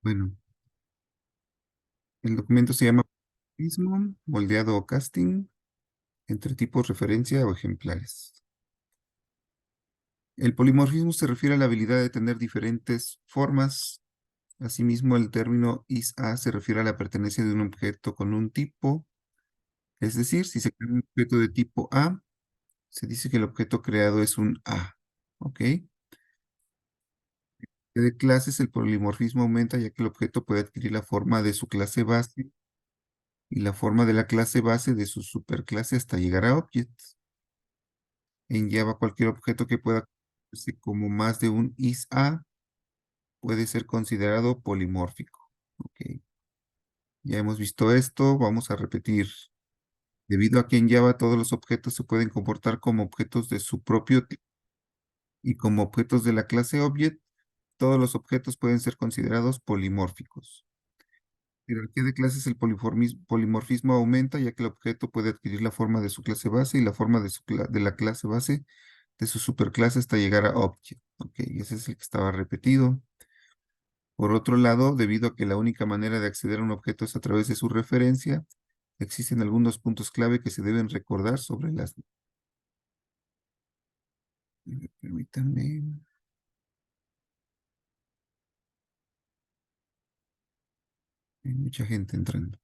Bueno, el documento se llama mismo, moldeado o casting, entre tipos, referencia o ejemplares. El polimorfismo se refiere a la habilidad de tener diferentes formas. Asimismo, el término is-a se refiere a la pertenencia de un objeto con un tipo. Es decir, si se crea un objeto de tipo A, se dice que el objeto creado es un A. ¿Ok? De clases, el polimorfismo aumenta ya que el objeto puede adquirir la forma de su clase base y la forma de la clase base de su superclase hasta llegar a object. En Java, cualquier objeto que pueda comportarse como más de un is-a puede ser considerado polimórfico. Ok, ya hemos visto esto, vamos a repetir. Debido a que en Java todos los objetos se pueden comportar como objetos de su propio tipo y como objetos de la clase object, todos los objetos pueden ser considerados polimórficos. En jerarquía de clases, el polimorfismo aumenta ya que el objeto puede adquirir la forma de su clase base y la forma de la clase base de su superclase hasta llegar a object. Ok, ese es el que estaba repetido. Por otro lado, debido a que la única manera de acceder a un objeto es a través de su referencia, existen algunos puntos clave que se deben recordar sobre las... Permítanme, hay mucha gente entrando.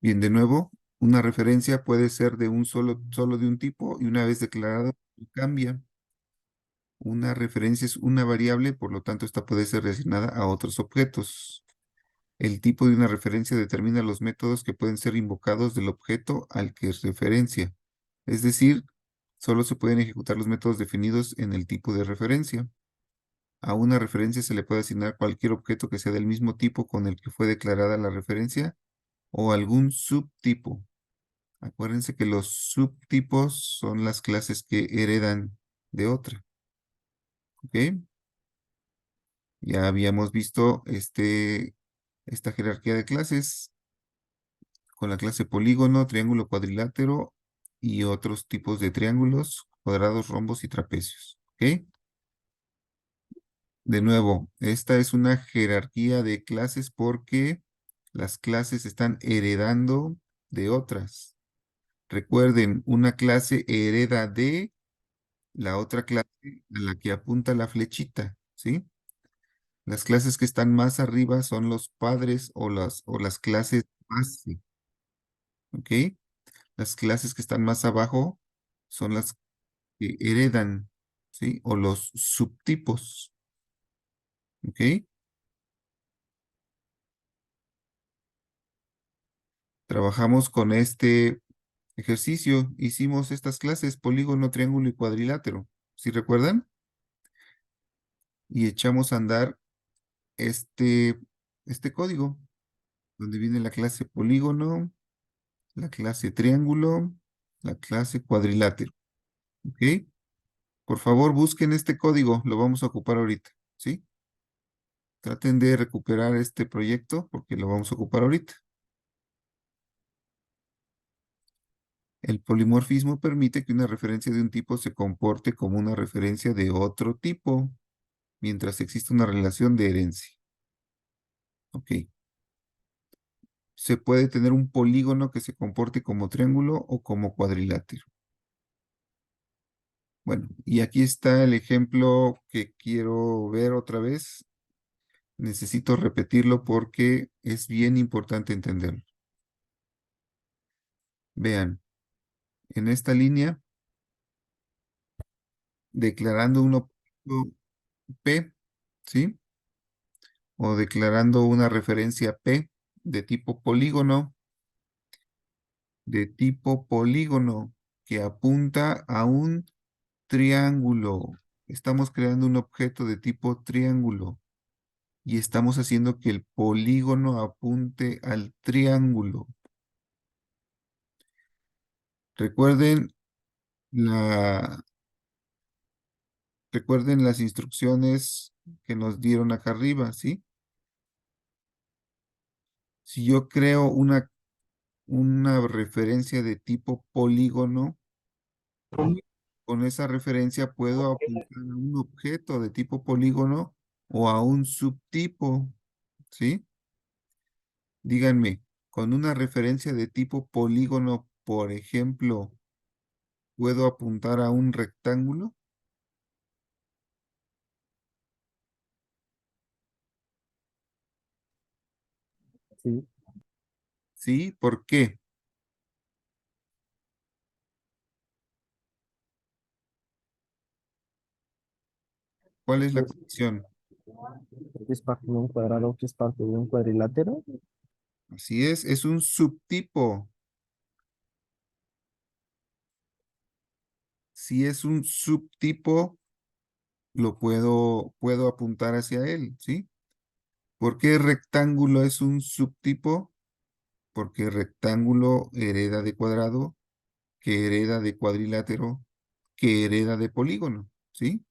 Bien, de nuevo, una referencia puede ser de solo de un tipo y una vez declarada cambia. Una referencia es una variable, por lo tanto, esta puede ser reasignada a otros objetos. El tipo de una referencia determina los métodos que pueden ser invocados del objeto al que es referencia. Es decir, solo se pueden ejecutar los métodos definidos en el tipo de referencia. A una referencia se le puede asignar cualquier objeto que sea del mismo tipo con el que fue declarada la referencia o algún subtipo. Acuérdense que los subtipos son las clases que heredan de otra. ¿Ok? Ya habíamos visto esta jerarquía de clases con la clase polígono, triángulo, cuadrilátero y otros tipos de triángulos, cuadrados, rombos y trapecios. ¿Ok? De nuevo, esta es una jerarquía de clases porque las clases están heredando de otras. Recuerden, una clase hereda de la otra clase a la que apunta la flechita, ¿sí? Las clases que están más arriba son los padres o las clases base, ¿ok? Las clases que están más abajo son las que heredan, ¿sí? O los subtipos, ¿ok? Trabajamos con este ejercicio, hicimos estas clases, polígono, triángulo y cuadrilátero, ¿sí recuerdan? Y echamos a andar este, este código, donde viene la clase polígono, la clase triángulo, la clase cuadrilátero, ¿ok? Por favor, busquen este código, lo vamos a ocupar ahorita, ¿sí? Traten de recuperar este proyecto porque lo vamos a ocupar ahorita. El polimorfismo permite que una referencia de un tipo se comporte como una referencia de otro tipo, mientras existe una relación de herencia. Ok. Se puede tener un polígono que se comporte como triángulo o como cuadrilátero. Bueno, y aquí está el ejemplo que quiero ver otra vez. Necesito repetirlo porque es bien importante entenderlo. Vean, en esta línea, declarando un objeto P, ¿sí? O declarando una referencia P de tipo polígono, que apunta a un triángulo. Estamos creando un objeto de tipo triángulo y estamos haciendo que el polígono apunte al triángulo. Recuerden la, recuerden las instrucciones que nos dieron acá arriba, ¿sí? Si yo creo una una referencia de tipo polígono. Con esa referencia puedo apuntar a un objeto de tipo polígono o a un subtipo, ¿sí? Díganme, con una referencia de tipo polígono, por ejemplo, ¿puedo apuntar a un rectángulo? Sí, Sí, ¿por qué? ¿Cuál es la pues, condición? es parte de un cuadrado que es parte de un cuadrilátero. Así es un subtipo. Si es un subtipo, puedo apuntar hacia él, ¿sí? ¿Por qué rectángulo es un subtipo? Porque rectángulo hereda de cuadrado, que hereda de cuadrilátero, que hereda de polígono, ¿sí?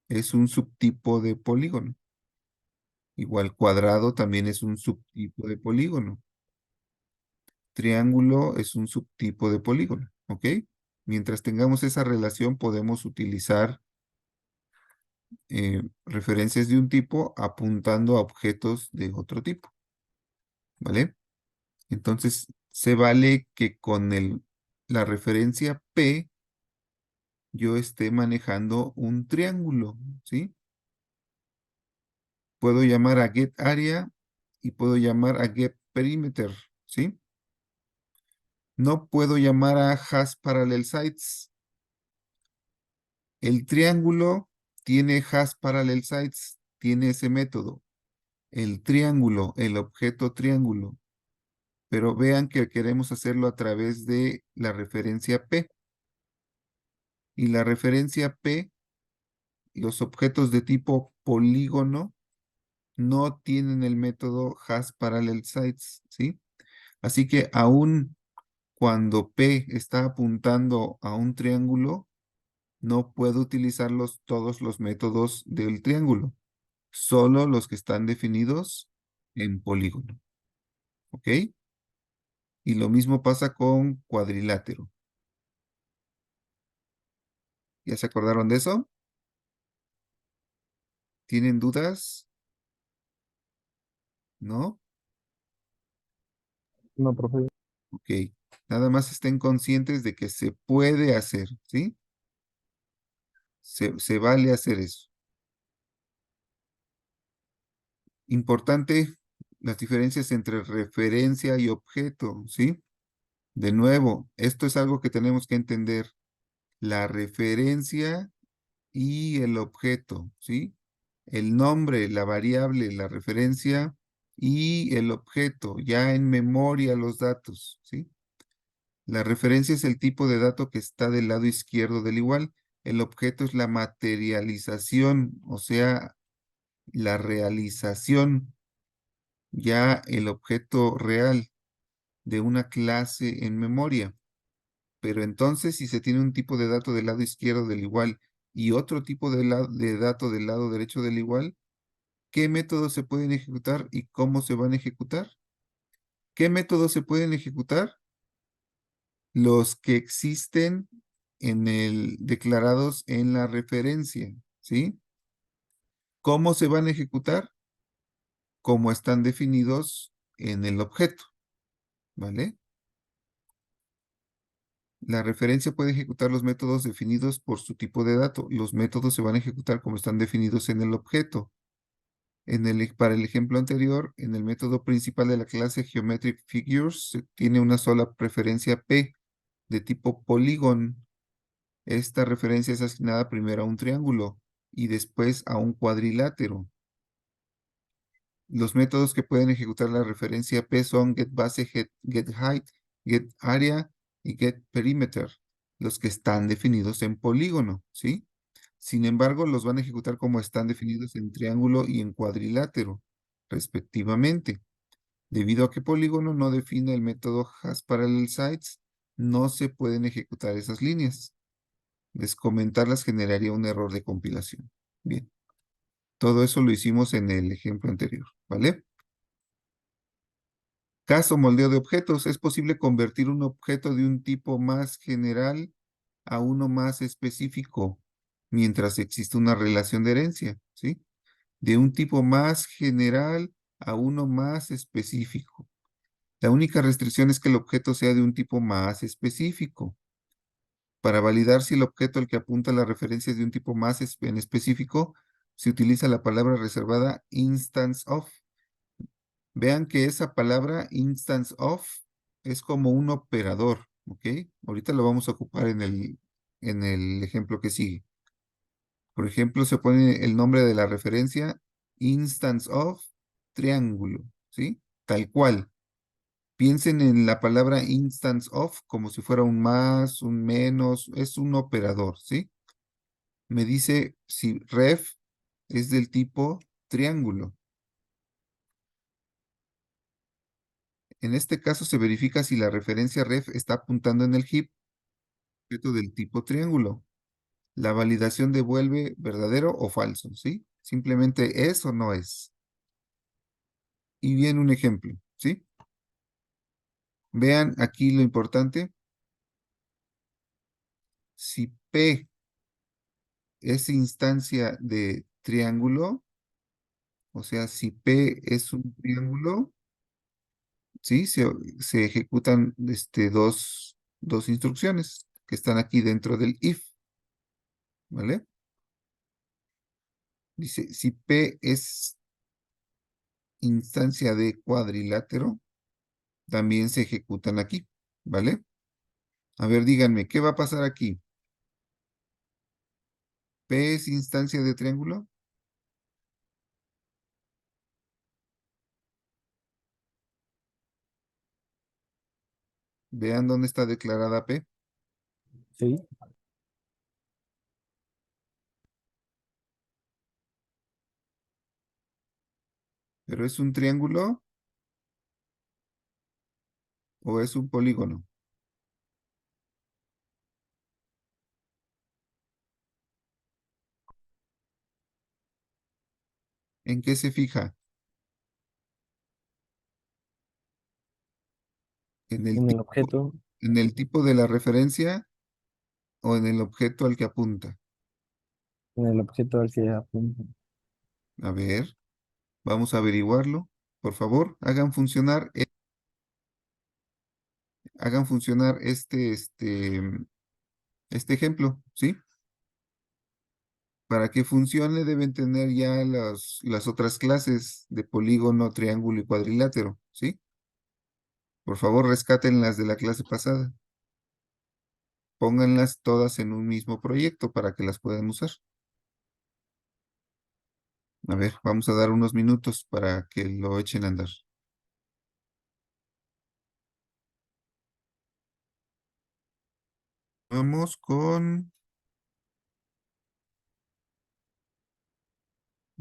Es un subtipo de polígono. Igual cuadrado también es un subtipo de polígono. Triángulo es un subtipo de polígono, ¿ok? Mientras tengamos esa relación, podemos utilizar referencias de un tipo apuntando a objetos de otro tipo, ¿vale? Entonces, se vale que con la referencia P yo esté manejando un triángulo, ¿sí? Puedo llamar a getArea y puedo llamar a getPerimeter, ¿sí? No puedo llamar a hasParallelSides. El triángulo tiene hasParallelSides, tiene ese método. El triángulo, el objeto triángulo. Pero vean que queremos hacerlo a través de la referencia P. Y la referencia P, los objetos de tipo polígono no tienen el método hasParallelSides, ¿sí? Así que aún cuando P está apuntando a un triángulo, no puedo utilizar todos los métodos del triángulo, solo los que están definidos en polígono, ¿ok? Y lo mismo pasa con cuadrilátero. ¿Ya se acordaron de eso? ¿Tienen dudas? ¿No? No, profe. Ok. Nada más estén conscientes de que se puede hacer, ¿sí? Se vale hacer eso. Importante las diferencias entre referencia y objeto, ¿sí? De nuevo, esto es algo que tenemos que entender. La referencia y el objeto, ¿sí? El nombre, la variable, la referencia y el objeto, ya en memoria los datos, ¿sí? La referencia es el tipo de dato que está del lado izquierdo del igual. El objeto es la materialización, o sea, la realización, ya el objeto real de una clase en memoria. Pero entonces, si se tiene un tipo de dato del lado izquierdo del igual y otro tipo de dato del lado derecho del igual, ¿qué métodos se pueden ejecutar y cómo se van a ejecutar? ¿Qué métodos se pueden ejecutar? Los que existen declarados en la referencia, ¿sí? ¿Cómo se van a ejecutar? Como están definidos en el objeto, ¿vale? La referencia puede ejecutar los métodos definidos por su tipo de dato. Los métodos se van a ejecutar como están definidos en el objeto. Para el ejemplo anterior, en el método principal de la clase Geometric Figures, se tiene una sola preferencia P de tipo polígono. Esta referencia es asignada primero a un triángulo y después a un cuadrilátero. Los métodos que pueden ejecutar la referencia P son getBase, getHeight, getArea y getPerimeter, los que están definidos en polígono, ¿sí? Sin embargo, los van a ejecutar como están definidos en triángulo y en cuadrilátero, respectivamente. Debido a que polígono no define el método hasParallelSides, no se pueden ejecutar esas líneas. Descomentarlas generaría un error de compilación. Bien, todo eso lo hicimos en el ejemplo anterior, ¿vale? Caso moldeo de objetos. Es posible convertir un objeto de un tipo más general a uno más específico mientras existe una relación de herencia, ¿sí? De un tipo más general a uno más específico. La única restricción es que el objeto sea de un tipo más específico. Para validar si el objeto al que apunta la referencia es de un tipo más en específico, se utiliza la palabra reservada instance of. Vean que esa palabra instance of es como un operador, ¿ok? Ahorita lo vamos a ocupar en el ejemplo que sigue. Por ejemplo, se pone el nombre de la referencia instance of triángulo, ¿sí? Tal cual. Piensen en la palabra instance of como si fuera un más, un menos, es un operador, ¿sí? Me dice si ref es del tipo triángulo. En este caso se verifica si la referencia ref está apuntando en el heap objeto del tipo triángulo. La validación devuelve verdadero o falso, ¿sí? Simplemente es o no es. Y viene un ejemplo, ¿sí? Vean aquí lo importante. Si P es instancia de triángulo, o sea, si P es un triángulo, ¿sí? Se ejecutan dos instrucciones que están aquí dentro del if, ¿vale? Dice, si P es instancia de cuadrilátero, también se ejecutan aquí, ¿vale? A ver, díganme, ¿qué va a pasar aquí? ¿P es instancia de triángulo? Vean dónde está declarada P, Sí, pero ¿es un triángulo o es un polígono? ¿En qué se fija? ¿En el en el tipo, objeto, en el tipo de la referencia o en el objeto al que apunta? en el objeto al que apunta. A ver, vamos a averiguarlo. Por favor, hagan funcionar este ejemplo, ¿sí? Para que funcione deben tener ya las otras clases de polígono, triángulo y cuadrilátero, ¿sí? Por favor, rescaten las de la clase pasada. Pónganlas todas en un mismo proyecto para que las puedan usar. A ver, vamos a dar unos minutos para que lo echen a andar. Vamos con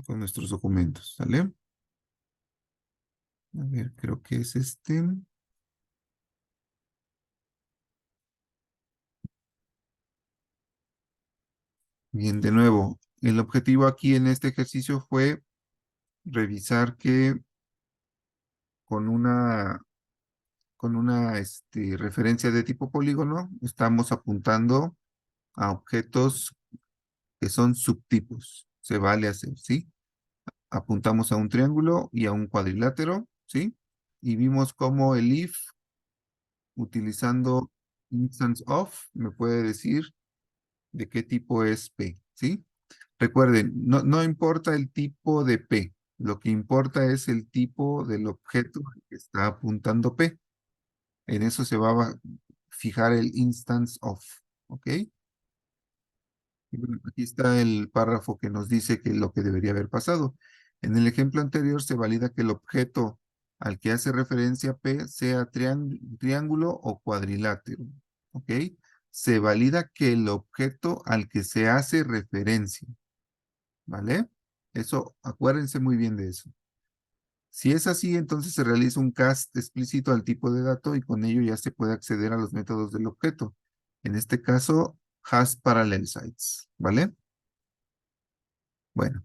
nuestros documentos, ¿sale? A ver, creo que es este. Bien, de nuevo, el objetivo aquí en este ejercicio fue revisar que con una referencia de tipo polígono estamos apuntando a objetos que son subtipos. Se vale hacer, ¿sí? Apuntamos a un triángulo y a un cuadrilátero, ¿sí? Y vimos cómo el if, utilizando instance of, me puede decir de qué tipo es P, ¿sí? Recuerden, no importa el tipo de P, lo que importa es el tipo del objeto al que está apuntando P. En eso se va a fijar el instance of, ¿ok? Y bueno, aquí está el párrafo que nos dice que lo que debería haber pasado. En el ejemplo anterior se valida que el objeto al que hace referencia P sea triángulo o cuadrilátero, ¿ok? Se valida que el objeto al que se hace referencia, ¿vale? Eso, acuérdense muy bien de eso. Si es así, entonces se realiza un cast explícito al tipo de dato y con ello ya se puede acceder a los métodos del objeto. En este caso, has parallel sites, ¿vale? Bueno,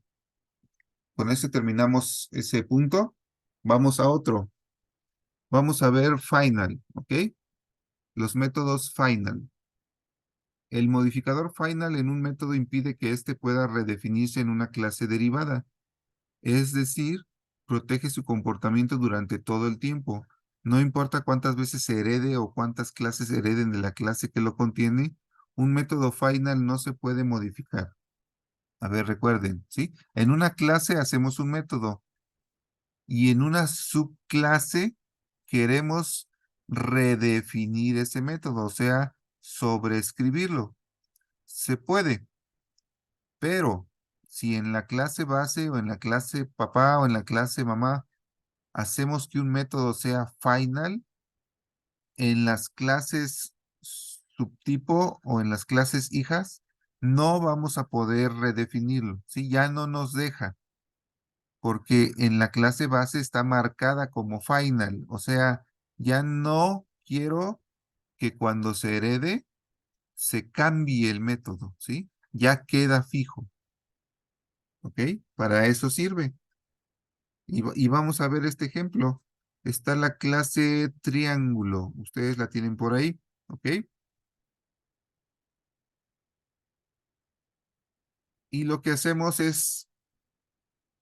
con eso terminamos ese punto. Vamos a otro. Vamos a ver final, ¿ok? Los métodos final. El modificador final en un método impide que éste pueda redefinirse en una clase derivada. Es decir, protege su comportamiento durante todo el tiempo. No importa cuántas veces se herede o cuántas clases hereden de la clase que lo contiene, un método final no se puede modificar. A ver, recuerden, ¿sí? En una clase hacemos un método y en una subclase queremos redefinir ese método, o sea, sobreescribirlo. Se puede, pero si en la clase base o en la clase papá o en la clase mamá hacemos que un método sea final, en las clases subtipo o en las clases hijas, no vamos a poder redefinirlo, ¿sí? Ya no nos deja, porque en la clase base está marcada como final, o sea, ya no quiero que cuando se herede se cambie el método, ¿sí? Ya queda fijo, ¿ok? Para eso sirve. Y vamos a ver este ejemplo. Está la clase triángulo. Ustedes la tienen por ahí, ¿ok? Y lo que hacemos es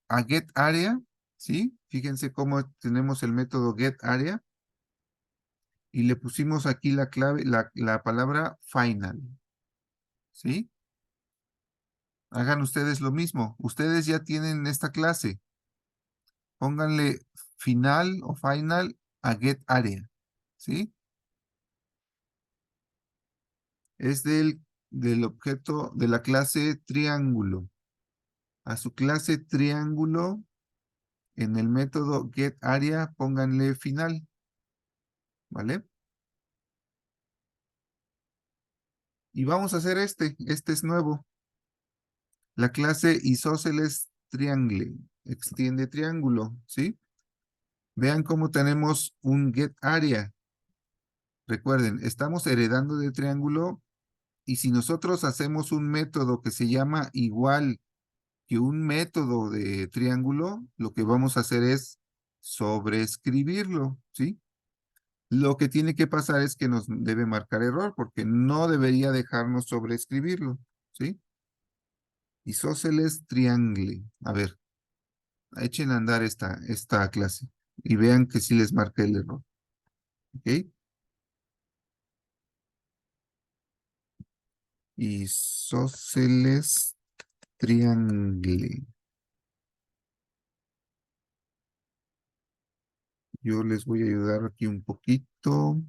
a getArea, ¿sí? Fíjense cómo tenemos el método getArea y le pusimos aquí la clave, la palabra final, ¿sí? Hagan ustedes lo mismo. Ustedes ya tienen esta clase. Pónganle final o final a getArea, ¿sí? Es del objeto de la clase triángulo. A su clase triángulo, en el método getArea, pónganle final, ¿vale? Y vamos a hacer este es nuevo. La clase isósceles triangle, extiende triángulo, ¿sí? Vean cómo tenemos un getArea. Recuerden, estamos heredando de triángulo y si nosotros hacemos un método que se llama igual que un método de triángulo, lo que vamos a hacer es sobreescribirlo, ¿sí? Lo que tiene que pasar es que nos debe marcar error porque no debería dejarnos sobreescribirlo, ¿sí? Isósceles triangle. A ver, echen a andar esta clase y vean que sí les marca el error, ¿ok? Isósceles triangle. Yo les voy a ayudar aquí un poquito.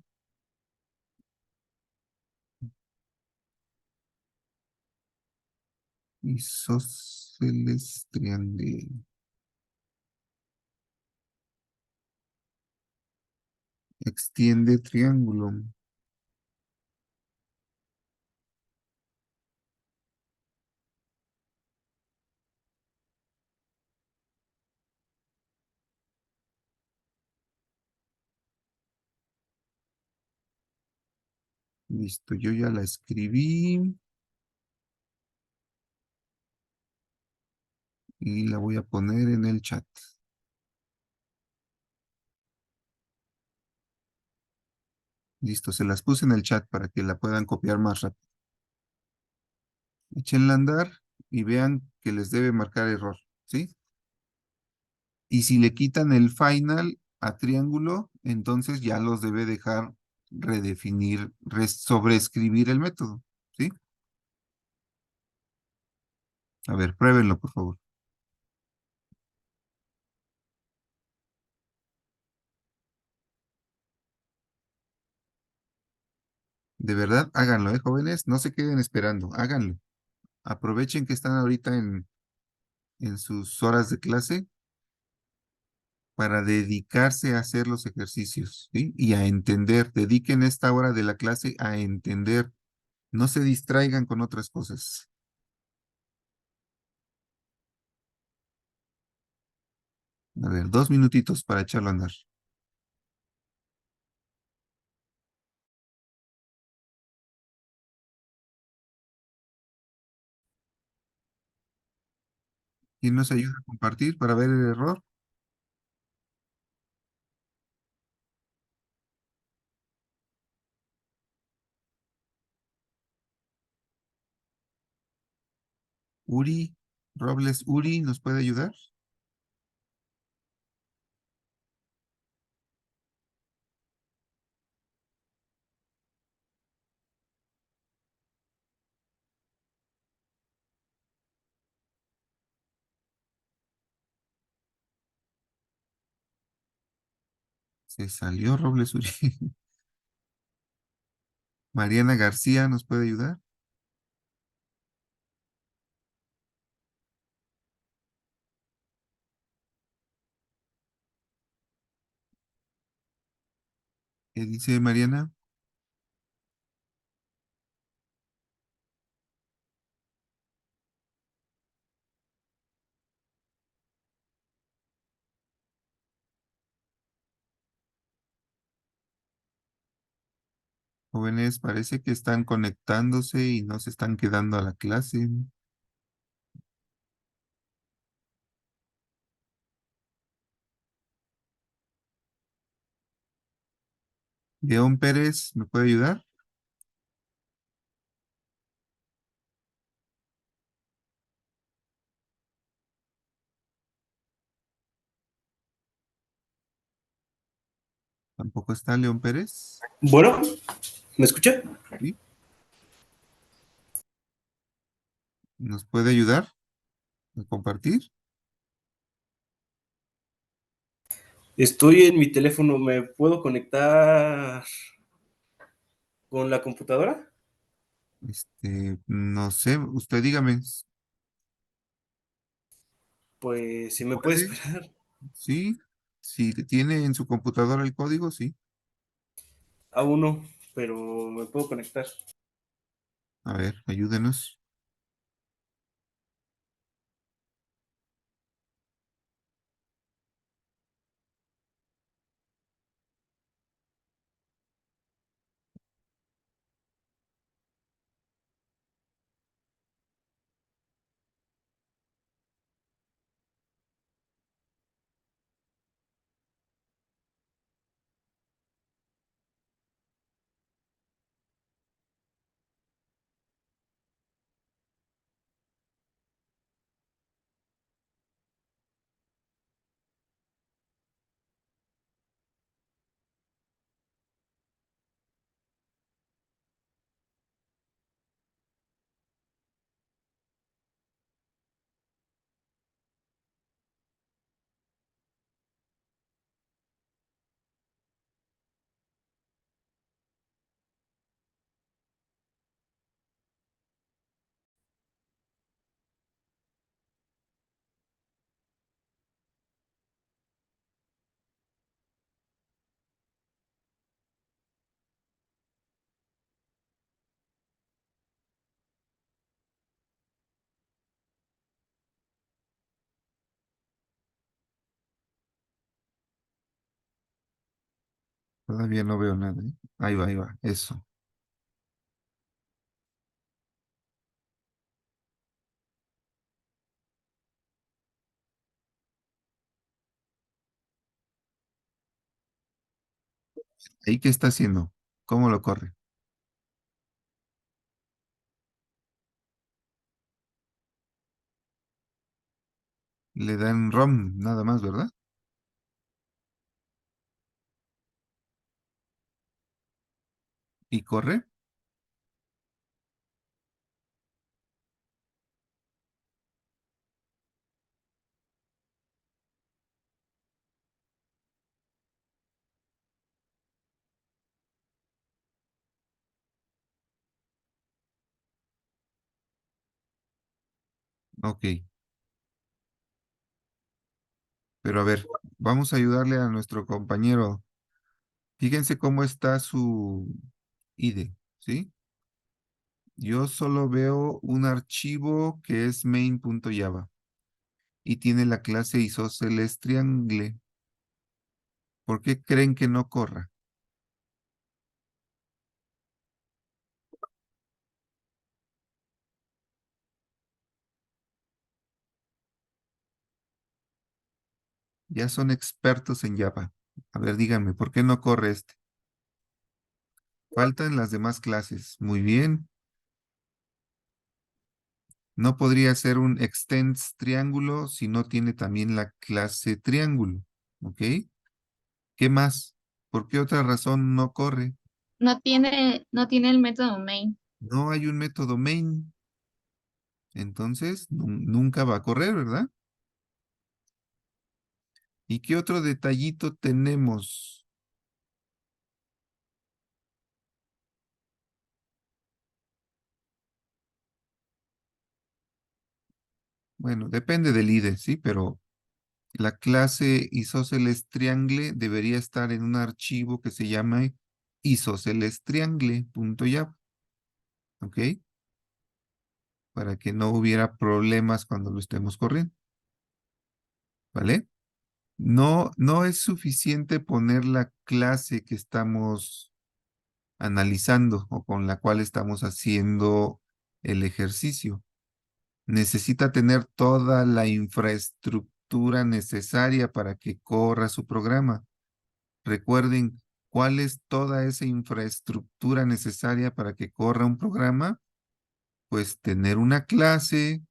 Isósceles triangle. Extiende triángulo. Listo, yo ya la escribí y la voy a poner en el chat. Listo, se las puse en el chat para que la puedan copiar más rápido. Échenla a andar y vean que les debe marcar error, ¿sí? Y si le quitan el final a triángulo, entonces ya los debe dejar redefinir, sobreescribir el método, ¿sí? A ver, pruébenlo, por favor. De verdad, háganlo, jóvenes, no se queden esperando, háganlo. Aprovechen que están ahorita en sus horas de clase para dedicarse a hacer los ejercicios, ¿sí? Y a entender, dediquen esta hora de la clase a entender, no se distraigan con otras cosas. A ver, 2 minutitos para echarlo a andar. ¿Quién nos ayuda a compartir para ver el error? Uri, Robles Uri, ¿nos puede ayudar? Se salió Robles Uri. Mariana García, ¿nos puede ayudar? ¿Qué dice Mariana? Jóvenes, parece que están conectándose y no se están quedando a la clase. León Pérez, ¿me puede ayudar? Tampoco está León Pérez. Bueno, ¿me escucha? ¿Sí? ¿Nos puede ayudar a compartir? Estoy en mi teléfono, ¿me puedo conectar con la computadora? No sé, usted dígame. Pues si me puede ¿Puede? esperar. Sí. Si tiene en su computadora el código, sí. Aún no, pero me puedo conectar. A ver, ayúdenos. Todavía no veo nada, ¿eh? Ahí va, ahí va. Eso. ¿Ahí qué está haciendo? ¿Cómo lo corre? Le dan ROM nada más, ¿verdad? ¿Y corre? Ok. Pero a ver, vamos a ayudarle a nuestro compañero. Fíjense cómo está su IDE, ¿sí? Yo solo veo un archivo que es main.java y tiene la clase isósceles triangle. ¿Por qué creen que no corra? Ya son expertos en Java. A ver, díganme, ¿por qué no corre este? Faltan las demás clases. Muy bien. No podría ser un extends triángulo si no tiene también la clase triángulo. ¿Ok? ¿Qué más? ¿Por qué otra razón no corre? No tiene el método main. No hay un método main. Entonces, nunca va a correr, ¿verdad? ¿Y qué otro detallito tenemos? Bueno, depende del IDE, ¿sí? Pero la clase isósceles triangle debería estar en un archivo que se llama isósceles triangle.java, ¿ok? Para que no hubiera problemas cuando lo estemos corriendo, ¿vale? No es suficiente poner la clase que estamos analizando o con la cual estamos haciendo el ejercicio. Necesita tener toda la infraestructura necesaria para que corra su programa. Recuerden, ¿cuál es toda esa infraestructura necesaria para que corra un programa? Pues tener una clase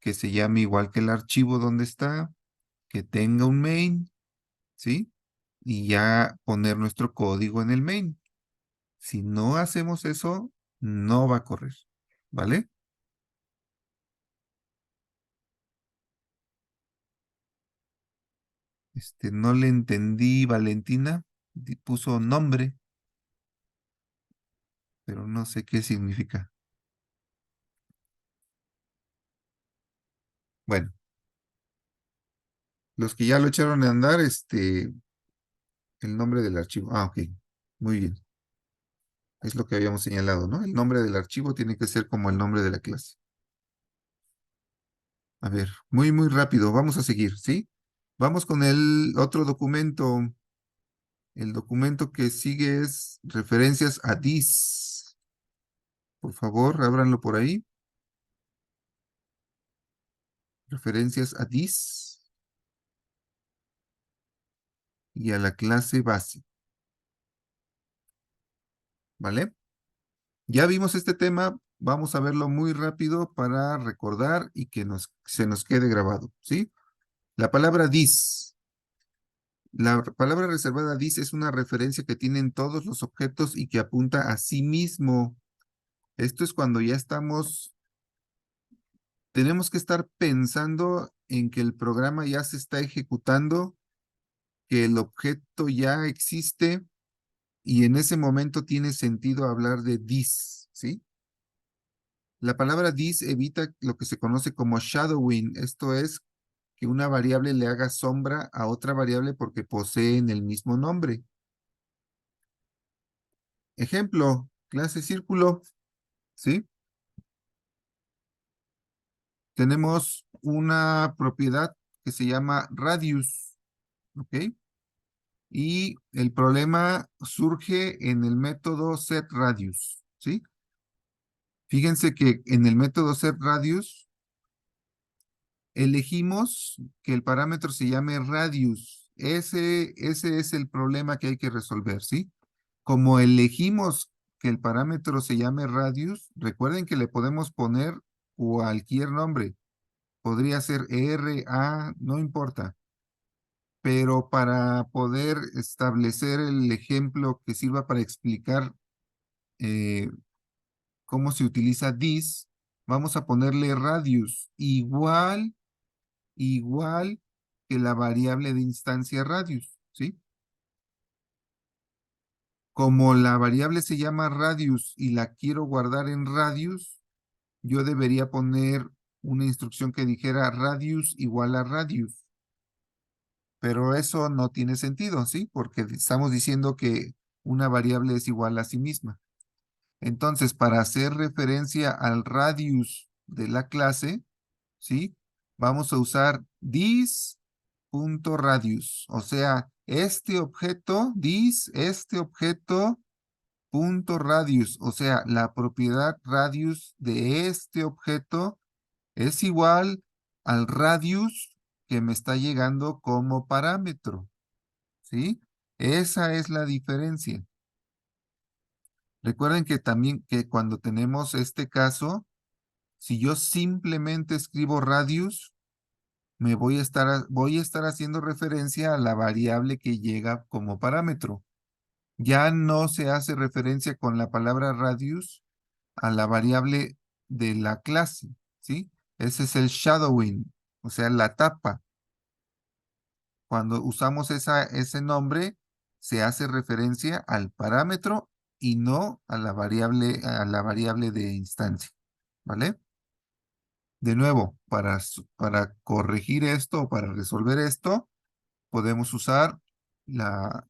que se llame igual que el archivo donde está, que tenga un main, ¿sí? Y ya poner nuestro código en el main. Si no hacemos eso, no va a correr, ¿vale? No le entendí, Valentina. Puso nombre, pero no sé qué significa. Bueno, los que ya lo echaron a andar, el nombre del archivo. Ah, ok. Muy bien. Es lo que habíamos señalado, ¿no? El nombre del archivo tiene que ser como el nombre de la clase. A ver, muy rápido. Vamos a seguir, ¿sí? Vamos con el otro documento. El documento que sigue es referencias a this. Por favor, ábranlo por ahí. Referencias a this y a la clase base. ¿Vale? Ya vimos este tema. Vamos a verlo muy rápido para recordar y que se nos quede grabado, ¿sí? La palabra this. La palabra reservada this es una referencia que tienen todos los objetos y que apunta a sí mismo. Esto es cuando ya tenemos que estar pensando en que el programa ya se está ejecutando, que el objeto ya existe y en ese momento tiene sentido hablar de this, ¿sí? La palabra this evita lo que se conoce como shadowing, esto es que una variable le haga sombra a otra variable porque poseen el mismo nombre. Ejemplo, clase círculo, ¿sí? Tenemos una propiedad que se llama radius, ¿ok? Y el problema surge en el método setRadius, ¿sí? Fíjense que en el método setRadius elegimos que el parámetro se llame radius. Ese es el problema que hay que resolver, ¿sí? Como elegimos que el parámetro se llame radius, recuerden que le podemos poner cualquier nombre. Podría ser R, A, no importa. Pero para poder establecer el ejemplo que sirva para explicar eh, cómo se utiliza this, vamos a ponerle radius igual que la variable de instancia radius, ¿sí? Como la variable se llama radius y la quiero guardar en radius, yo debería poner una instrucción que dijera radius igual a radius. Pero eso no tiene sentido, ¿sí? Porque estamos diciendo que una variable es igual a sí misma. Entonces, para hacer referencia al radius de la clase, ¿sí? Vamos a usar this.radius. O sea, este objeto, este objeto punto radius. O sea, la propiedad radius de este objeto es igual al radius que me está llegando como parámetro, ¿sí? Esa es la diferencia. Recuerden que también que cuando tenemos este caso, Si yo simplemente escribo radius, voy a estar haciendo referencia a la variable que llega como parámetro. Ya no se hace referencia con la palabra radius a la variable de la clase, ¿sí? Ese es el shadowing, o sea, la tapa. Cuando usamos ese nombre, se hace referencia al parámetro y no a la variable de instancia, ¿vale? De nuevo, para corregir esto o para resolver esto, podemos usar la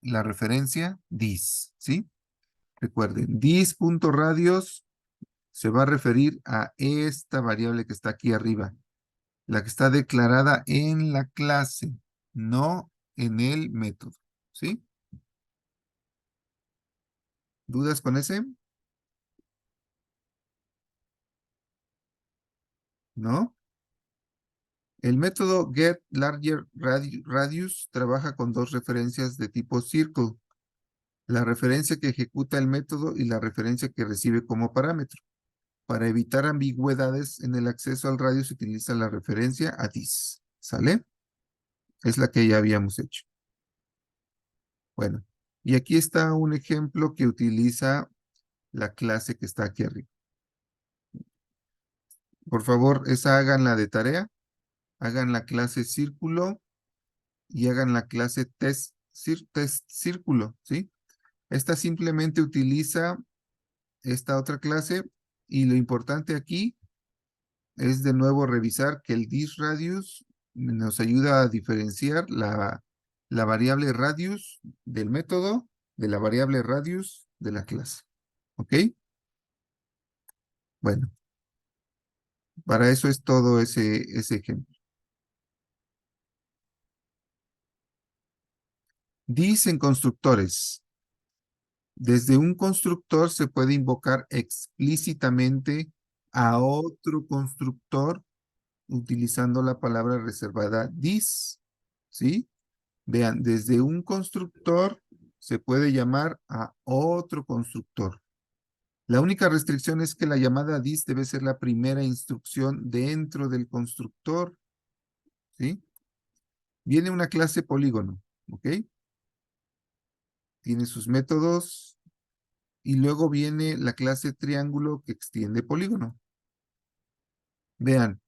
referencia this, ¿sí? Recuerden, this.radios se va a referir a esta variable que está aquí arriba, la que está declarada en la clase, no en el método, ¿sí? ¿Dudas con ese? ¿No? El método getLargerRadius trabaja con dos referencias de tipo circle, la referencia que ejecuta el método y la referencia que recibe como parámetro. Para evitar ambigüedades en el acceso al radio se utiliza la referencia a this, ¿sale? Es la que ya habíamos hecho. Bueno, y aquí está un ejemplo que utiliza la clase que está aquí arriba. Por favor, esa háganla de tarea. Hagan la clase círculo y hagan la clase test círculo, ¿sí? Esta simplemente utiliza esta otra clase y lo importante aquí es de nuevo revisar que el thisRadius nos ayuda a diferenciar la variable radius del método de la variable radius de la clase. ¿Ok? Bueno, para eso es todo ese ejemplo. Dicen constructores. Desde un constructor se puede invocar explícitamente a otro constructor utilizando la palabra reservada this, ¿sí? Vean, desde un constructor se puede llamar a otro constructor. La única restricción es que la llamada this debe ser la primera instrucción dentro del constructor, ¿sí? Viene una clase polígono, ¿ok? Tiene sus métodos y luego viene la clase triángulo que extiende polígono. Vean,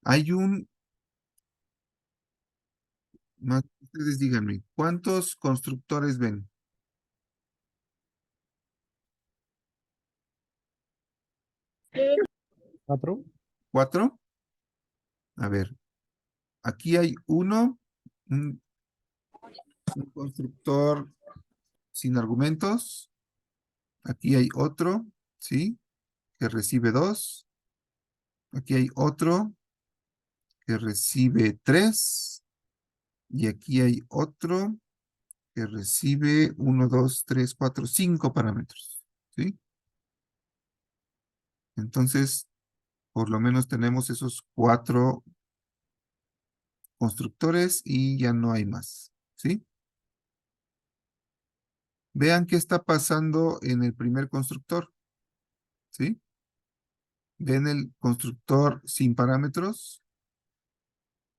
ustedes díganme, ¿cuántos constructores ven? 4. ¿4? A ver, aquí hay un constructor sin argumentos. Aquí hay otro, ¿sí? Que recibe 2. Aquí hay otro que recibe 3. Y aquí hay otro que recibe 1, 2, 3, 4, 5 parámetros, ¿sí? Entonces, por lo menos tenemos esos 4 constructores y ya no hay más, ¿sí? Vean qué está pasando en el primer constructor, ¿sí? ¿Ven el constructor sin parámetros?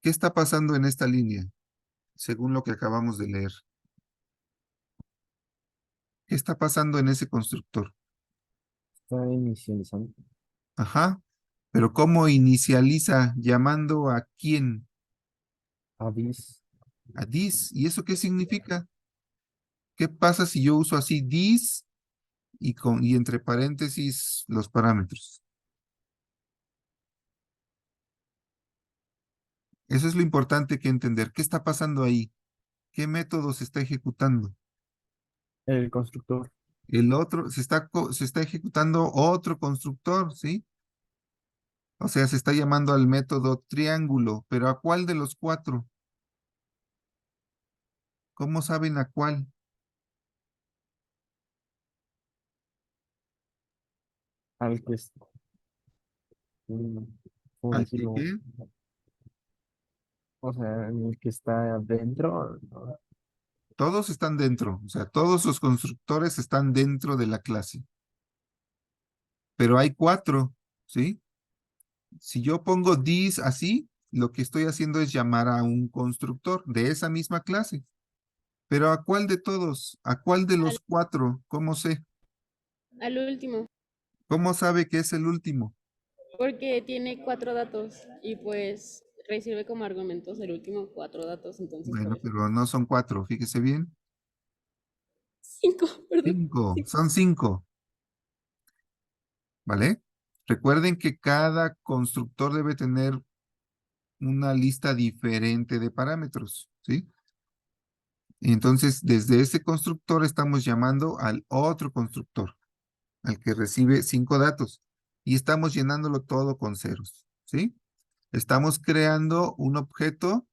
¿Qué está pasando en esta línea? Según lo que acabamos de leer. ¿Qué está pasando en ese constructor? Está inicializando. Ajá. Pero ¿cómo inicializa? ¿Llamando a quién? A this. A this. ¿Y eso qué significa? ¿Qué pasa si yo uso así this y entre paréntesis los parámetros? Eso es lo importante que entender. ¿Qué está pasando ahí? ¿Qué método se está ejecutando? El constructor. El otro, se está ejecutando otro constructor, ¿sí? O sea, se está llamando al método triángulo, pero ¿a cuál de los 4? ¿Cómo saben a cuál? Al que es. ¿Cómo ¿Al que decirlo? qué? O sea, el que está adentro, ¿no? Todos están dentro, o sea, todos los constructores están dentro de la clase. Pero hay 4, ¿sí? Si yo pongo this así, lo que estoy haciendo es llamar a un constructor de esa misma clase. Pero ¿a cuál de todos? ¿A cuál de Al, los cuatro? ¿Cómo sé? al último, ¿Cómo sabe que es el último? porque tiene 4 datos y pues recibe como argumentos el último 4 datos, entonces por Bueno, eso. pero no son cuatro, fíjese bien. 5, perdón. Cinco, Sí. son cinco, ¿vale? Recuerden que cada constructor debe tener una lista diferente de parámetros, ¿sí? Y entonces, desde ese constructor estamos llamando al otro constructor, al que recibe 5 datos, y estamos llenándolo todo con ceros, ¿sí? Estamos creando un objeto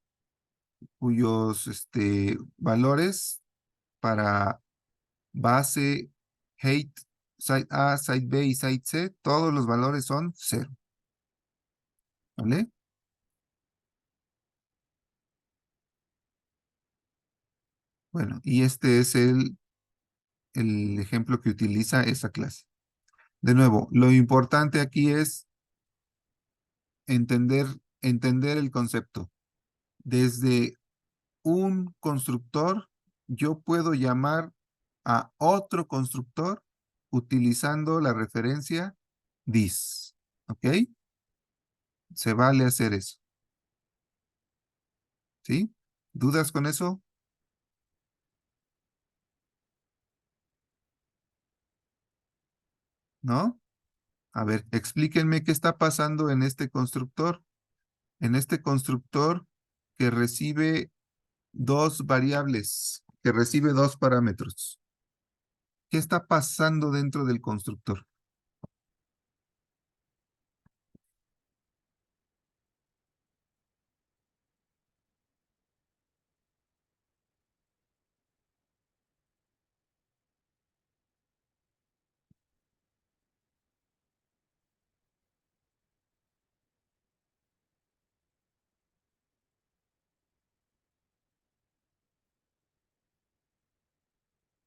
cuyos valores para base, height, site A, site B y site C, todos los valores son 0, ¿vale? Bueno, y este es el ejemplo que utiliza esa clase. De nuevo, lo importante aquí es entender, entender el concepto. Desde un constructor, yo puedo llamar a otro constructor utilizando la referencia this. ¿Ok? Se vale hacer eso. ¿Sí? ¿Dudas con eso? ¿No? A ver, explíquenme qué está pasando en este constructor. En este constructor que recibe dos variables, que recibe dos parámetros. ¿Qué está pasando dentro del constructor?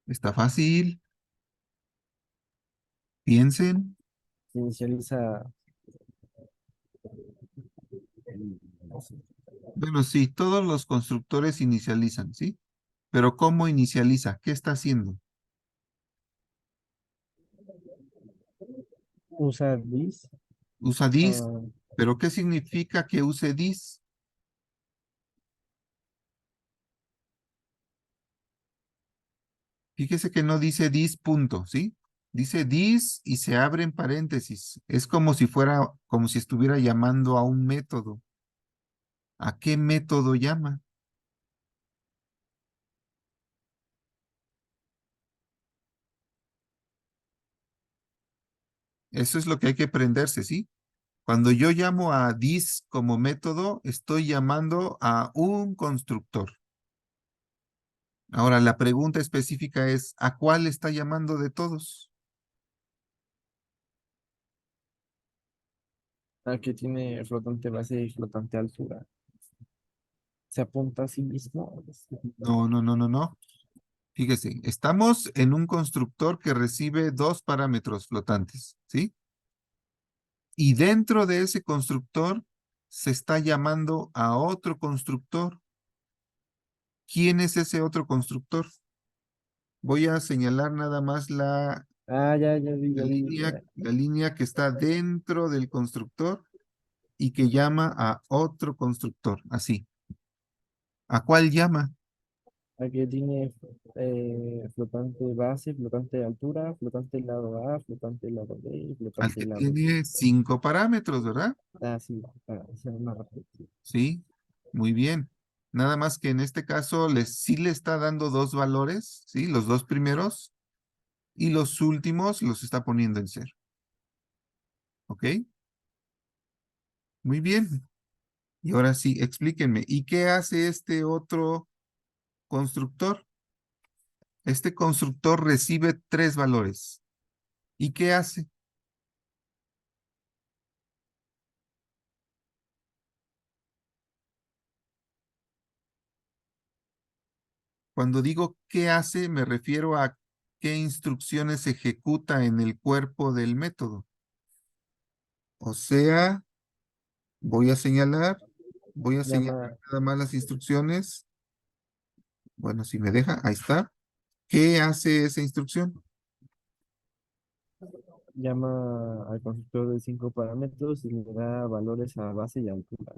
Está fácil. Piensen. Se inicializa no sé. Bueno, sí, todos los constructores inicializan, ¿sí? Pero ¿cómo inicializa? ¿Qué está haciendo? Usa this. Usa this. ah, ¿Pero qué significa que use this? Fíjese que no dice this punto, ¿sí? Dice this y se abren paréntesis. Es como si fuera, como si estuviera llamando a un método. ¿A qué método llama? Eso es lo que hay que aprenderse, ¿sí? Cuando yo llamo a this como método, estoy llamando a un constructor. Ahora, la pregunta específica es, ¿a cuál está llamando de todos? que tiene flotante base y flotante altura. Se apunta a sí mismo. No, no, no, no, no. Fíjese, estamos en un constructor que recibe dos parámetros flotantes, ¿sí? Y dentro de ese constructor se está llamando a otro constructor. ¿Quién es ese otro constructor? Voy a señalar nada más Ya vi, ya vi. la línea que está dentro del constructor y que llama a otro constructor, así. ¿A cuál llama? Aquí tiene flotante base, flotante altura, flotante lado A, flotante lado B y Al flotante que lado C. tiene 5 parámetros, ¿verdad? Sí, para hacer una reflexión. Sí, muy bien. Nada más que en este caso sí le está dando dos valores, ¿sí? Los dos primeros y los últimos los está poniendo en cero. ¿Ok? Muy bien. Y ahora sí, explíquenme. ¿Y qué hace este otro constructor? Este constructor recibe 3 valores. ¿Y qué hace? Cuando digo qué hace, me refiero a qué instrucciones ejecuta en el cuerpo del método. O sea, Voy a señalar Llama, nada más las instrucciones. Bueno, si me deja, ahí está. ¿Qué hace esa instrucción? llama al constructor de 5 parámetros y le da valores a base y altura.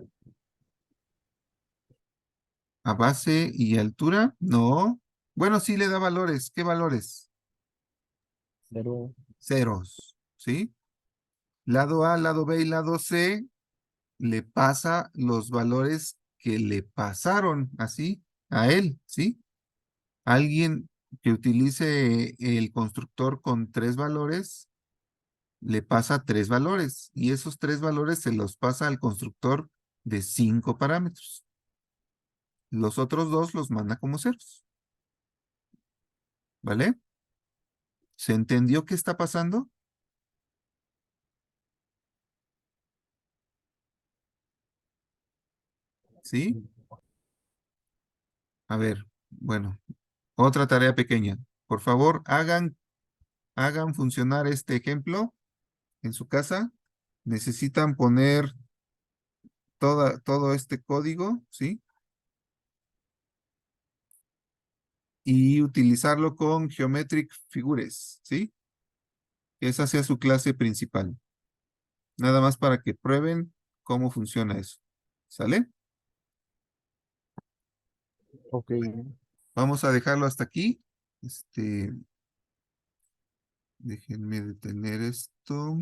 ¿A base y altura? No. Bueno, sí le da valores. ¿Qué valores? 0, Ceros, ¿sí? Lado A, lado B y lado C le pasa los valores que le pasaron así a él, ¿sí? Alguien que utilice el constructor con 3 valores le pasa 3 valores y esos 3 valores se los pasa al constructor de 5 parámetros. Los otros 2 los manda como ceros. ¿Vale? ¿Se entendió qué está pasando? ¿Sí? A ver, bueno, otra tarea pequeña. Por favor, hagan funcionar este ejemplo en su casa. Necesitan poner todo este código, ¿sí? Y utilizarlo con Geometric Figures, ¿sí? Esa sea su clase principal. Nada más para que prueben cómo funciona eso. ¿Sale? ok. Vamos a dejarlo hasta aquí. Déjenme detener esto.